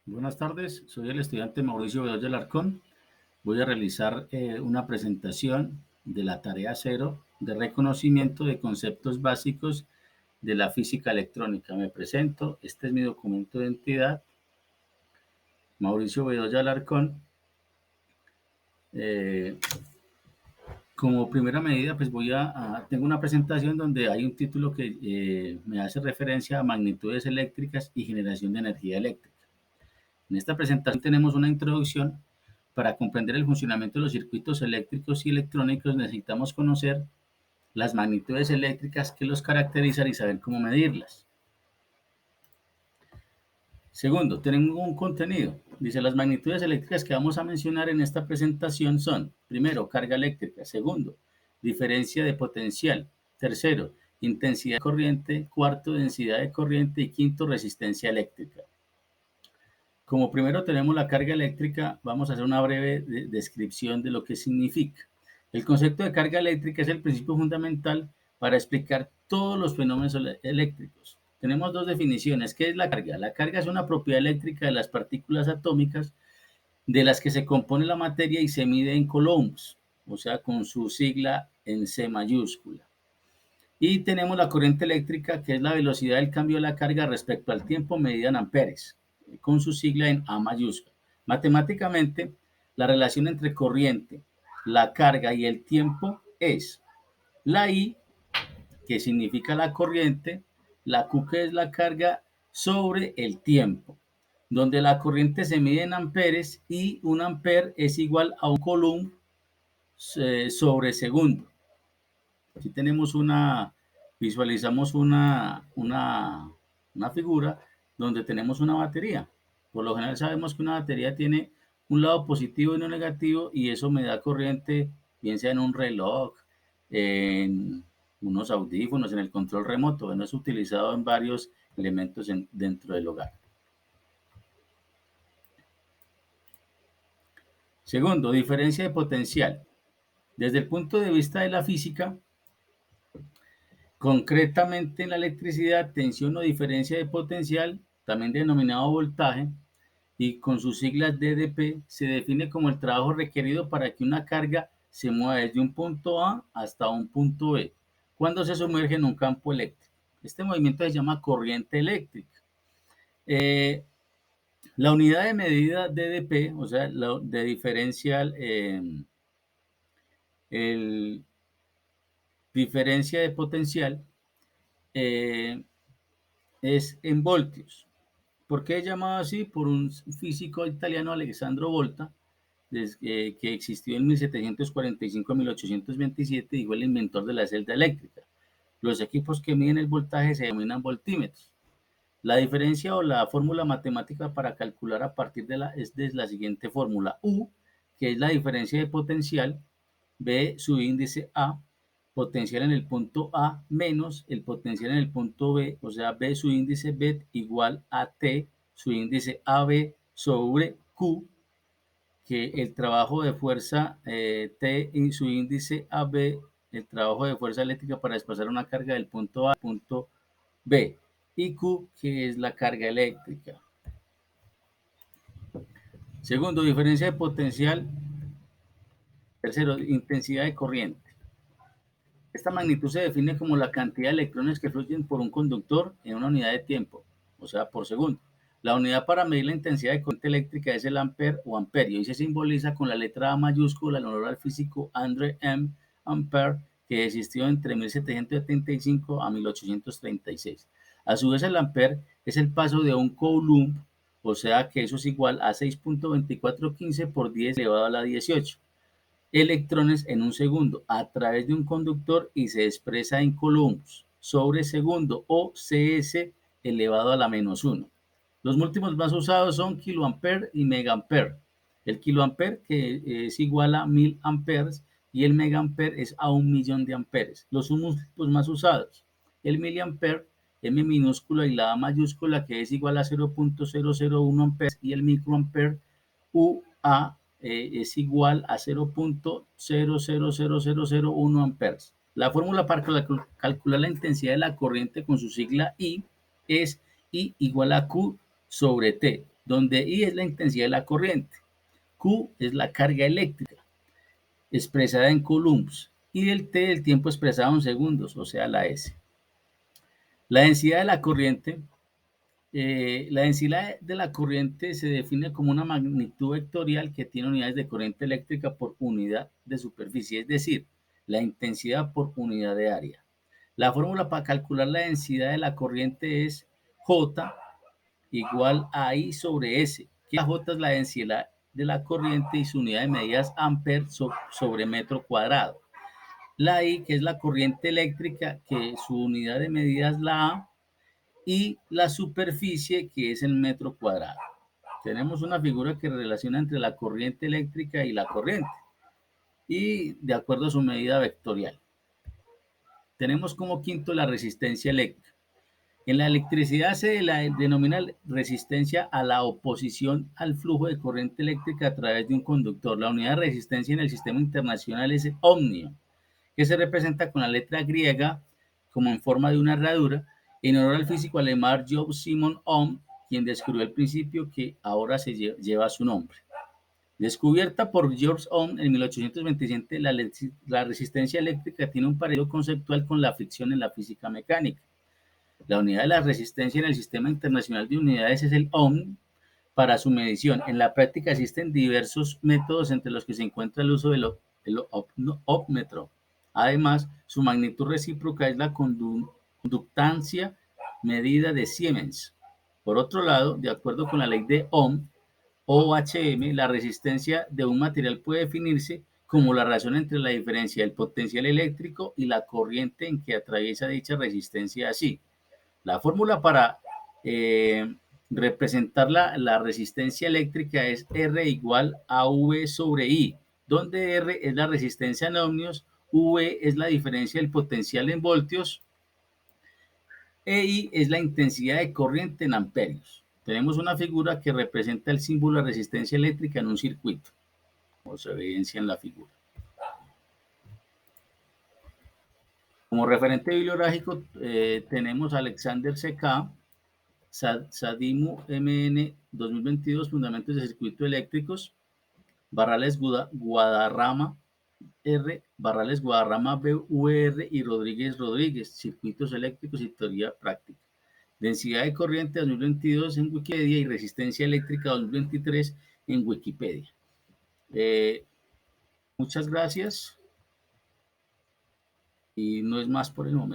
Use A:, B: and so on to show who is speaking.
A: Buenas tardes, soy el estudiante Mauricio Bedoya Alarcón. Voy a realizar una presentación de la tarea cero de reconocimiento de conceptos básicos de la física electrónica. Me presento, este es mi documento de identidad, Mauricio Bedoya Alarcón. Eh, Como primera medida, pues tengo una presentación donde hay un título que me hace referencia a magnitudes eléctricas y generación de energía eléctrica. En esta presentación tenemos una introducción. Para comprender el funcionamiento de los circuitos eléctricos y electrónicos necesitamos conocer las magnitudes eléctricas que los caracterizan y saber cómo medirlas. Segundo, tenemos un contenido. Dice, las magnitudes eléctricas que vamos a mencionar en esta presentación son, primero, carga eléctrica. Segundo, diferencia de potencial. Tercero, intensidad de corriente. Cuarto, densidad de corriente. Y quinto, resistencia eléctrica. Como primero tenemos la carga eléctrica, vamos a hacer una breve descripción de lo que significa. El concepto de carga eléctrica es el principio fundamental para explicar todos los fenómenos eléctricos. Tenemos dos definiciones. ¿Qué es la carga? La carga es una propiedad eléctrica de las partículas atómicas de las que se compone la materia y se mide en coulombs, o sea, con su sigla en C mayúscula. Y tenemos la corriente eléctrica, que es la velocidad del cambio de la carga respecto al tiempo medida en amperes, con su sigla en A mayúscula. Matemáticamente, la relación entre corriente, la carga y el tiempo es la I, que significa la corriente, la Q, que es la carga, sobre el tiempo, donde la corriente se mide en amperes y un amper es igual a un coulomb sobre segundo. Aquí tenemos visualizamos una figura donde tenemos una batería. Por lo general sabemos que una batería tiene un lado positivo y uno negativo, y eso me da corriente, bien sea en un reloj, en unos audífonos, en el control remoto. Bueno, es utilizado en varios elementos dentro del hogar. Segundo, diferencia de potencial. Desde el punto de vista de la física, concretamente en la electricidad, tensión o diferencia de potencial, también denominado voltaje, y con sus siglas DDP, se define como el trabajo requerido para que una carga se mueva desde un punto A hasta un punto B, cuando se sumerge en un campo eléctrico. Este movimiento se llama corriente eléctrica. Eh, la unidad de medida DDP, o sea, de diferencial, el diferencia de potencial, eh, es en voltios. ¿Por qué es llamado así? Por un físico italiano, Alessandro Volta, que existió en 1745 a 1827, y fue el inventor de la celda eléctrica. Los equipos que miden el voltaje se denominan voltímetros. La diferencia o la fórmula matemática para calcular a partir es de la siguiente fórmula: U, que es la diferencia de potencial, B su índice A, potencial en el punto A, menos el potencial en el punto B, o sea, B su índice B, igual a T su índice AB sobre Q, que el trabajo de fuerza T y su índice AB, el trabajo de fuerza eléctrica para desplazar una carga del punto A al punto B, y Q, que es la carga eléctrica. Segundo, diferencia de potencial. Tercero, intensidad de corriente. Esta magnitud se define como la cantidad de electrones que fluyen por un conductor en una unidad de tiempo, o sea, por segundo. La unidad para medir la intensidad de corriente eléctrica es el ampere o amperio, y se simboliza con la letra A mayúscula en honor al físico André M. Ampère, que existió entre 1775 a 1836. A su vez, el ampere es el paso de un coulomb, o sea que eso es igual a 6.2415 por 10 elevado a la 18 electrones en un segundo a través de un conductor, y se expresa en coulombs sobre segundo, o CS elevado a la menos 1. Los múltiplos más usados son kiloampere y megaampere. El kiloampere, que es igual a 1000 amperes, y el megaampere es a 1.000.000 de amperes. Los múltiplos más usados: el miliampere, M minúscula y la A mayúscula, que es igual a 0.001 amperes, y el microampere, UA, es igual a 0.000001 amperes. La fórmula para calcular la intensidad de la corriente con su sigla I es I igual a Q sobre T. donde I es la intensidad de la corriente, Q es la carga eléctrica, expresada en coulombs, y el T el tiempo expresado en segundos, o sea, la S. La densidad de la corriente se define como una magnitud vectorial que tiene unidades de corriente eléctrica por unidad de superficie, es decir, la intensidad por unidad de área. La fórmula para calcular la densidad de la corriente es J igual a I sobre S, que la J es la densidad de la corriente y su unidad de medidas amper sobre metro cuadrado. La I, que es la corriente eléctrica, que su unidad de medida es la A, y la superficie, que es el metro cuadrado. Tenemos una figura que relaciona entre la corriente eléctrica y la corriente, y de acuerdo a su medida vectorial. Tenemos como quinto la resistencia eléctrica. En la electricidad se la denomina resistencia a la oposición al flujo de corriente eléctrica a través de un conductor. La unidad de resistencia en el sistema internacional es el ohmio, que se representa con la letra griega como en forma de una herradura, en honor al físico alemán Job Simon Ohm, quien descubrió el principio que ahora se lleva su nombre. Descubierta por George Ohm en 1827, la resistencia eléctrica tiene un parecido conceptual con la fricción en la física mecánica. La unidad de la resistencia en el Sistema Internacional de Unidades es el ohm para su medición. En la práctica existen diversos métodos entre los que se encuentra el uso del ohmmetro. Además, su magnitud recíproca es la conductancia medida de Siemens. Por otro lado, de acuerdo con la ley de Ohm, OHM, la resistencia de un material puede definirse como la relación entre la diferencia del potencial eléctrico y la corriente en que atraviesa dicha resistencia así. La fórmula para representar la resistencia eléctrica es R igual a V sobre I, donde R es la resistencia en ohmios, V es la diferencia del potencial en voltios e I es la intensidad de corriente en amperios. Tenemos una figura que representa el símbolo de resistencia eléctrica en un circuito, como se evidencia en la figura. Como referente bibliográfico tenemos a Alexander C.K., Sadimu MN 2022, Fundamentos de Circuitos Eléctricos, Barrales Guadarrama R, Barrales Guadarrama VR y Rodríguez Rodríguez, Circuitos Eléctricos y Teoría Práctica. Densidad de corriente 2022 en Wikipedia y resistencia eléctrica 2023 en Wikipedia. Muchas gracias y no es más por el momento.